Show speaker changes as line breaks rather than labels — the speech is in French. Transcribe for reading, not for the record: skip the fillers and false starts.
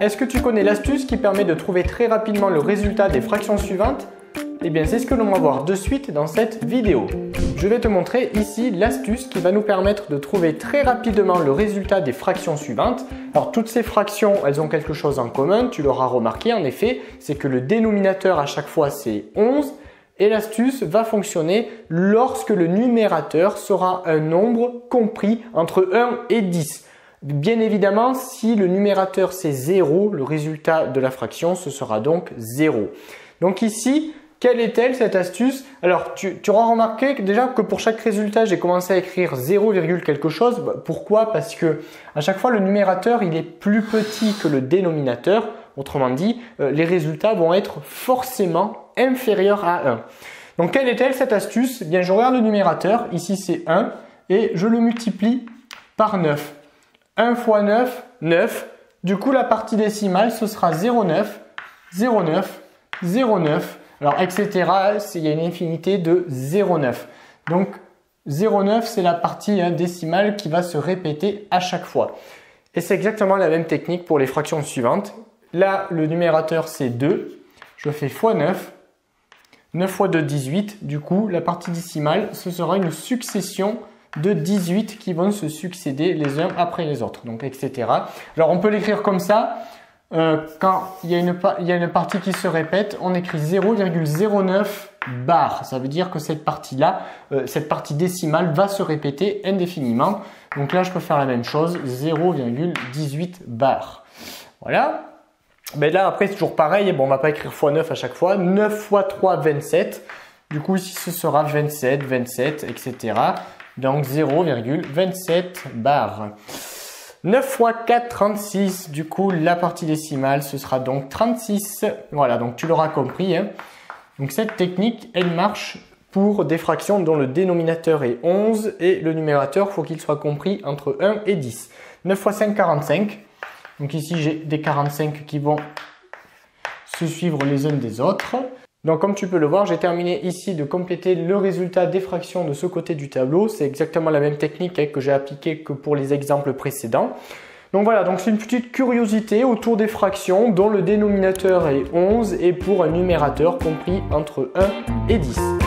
Est-ce que tu connais l'astuce qui permet de trouver très rapidement le résultat des fractions suivantes? Eh bien, c'est ce que l'on va voir de suite dans cette vidéo. Je vais te montrer ici l'astuce qui va nous permettre de trouver très rapidement le résultat des fractions suivantes. Alors, toutes ces fractions, elles ont quelque chose en commun, tu l'auras remarqué en effet, c'est que le dénominateur à chaque fois c'est 11 et l'astuce va fonctionner lorsque le numérateur sera un nombre compris entre 1 et 10. Bien évidemment, si le numérateur c'est 0, le résultat de la fraction, ce sera donc 0. Donc ici, quelle est-elle cette astuce? Alors, tu auras remarqué déjà que pour chaque résultat, j'ai commencé à écrire 0, quelque chose. Pourquoi? Parce que à chaque fois, le numérateur il est plus petit que le dénominateur. Autrement dit, les résultats vont être forcément inférieurs à 1. Donc, quelle est-elle cette astuce? Eh bien, je regarde le numérateur. Ici, c'est 1 et je le multiplie par 9. 1 fois 9, 9. Du coup, la partie décimale, ce sera 0,9, 0,9, 0,9. Alors, etc. Il y a une infinité de 0,9. Donc, 0,9, c'est la partie décimale qui va se répéter à chaque fois. Et c'est exactement la même technique pour les fractions suivantes. Là, le numérateur, c'est 2. Je fais fois 9. 9 fois 2, 18. Du coup, la partie décimale, ce sera une succession de 18 qui vont se succéder les uns après les autres. Donc, etc. Alors, on peut l'écrire comme ça. Quand il y a une partie qui se répète, on écrit 0,09 bar. Ça veut dire que cette partie-là, cette partie décimale va se répéter indéfiniment. Donc là, je peux faire la même chose, 0,18 bar. Voilà. Mais là, après, c'est toujours pareil. Bon, on ne va pas écrire x 9 à chaque fois. 9 fois 3, 27. Du coup, ici, ce sera 27, 27, etc. Donc 0,27 bar. 9 fois 4, 36. Du coup, la partie décimale, ce sera donc 36. Voilà, donc tu l'auras compris. Hein. Donc cette technique, elle marche pour des fractions dont le dénominateur est 11 et le numérateur, il faut qu'il soit compris entre 1 et 10. 9 fois 5, 45. Donc ici, j'ai des 45 qui vont se suivre les uns des autres. Donc comme tu peux le voir, j'ai terminé ici de compléter le résultat des fractions de ce côté du tableau. C'est exactement la même technique que j'ai appliquée que pour les exemples précédents. Donc voilà, donc c'est une petite curiosité autour des fractions dont le dénominateur est 11 et pour un numérateur compris entre 1 et 10.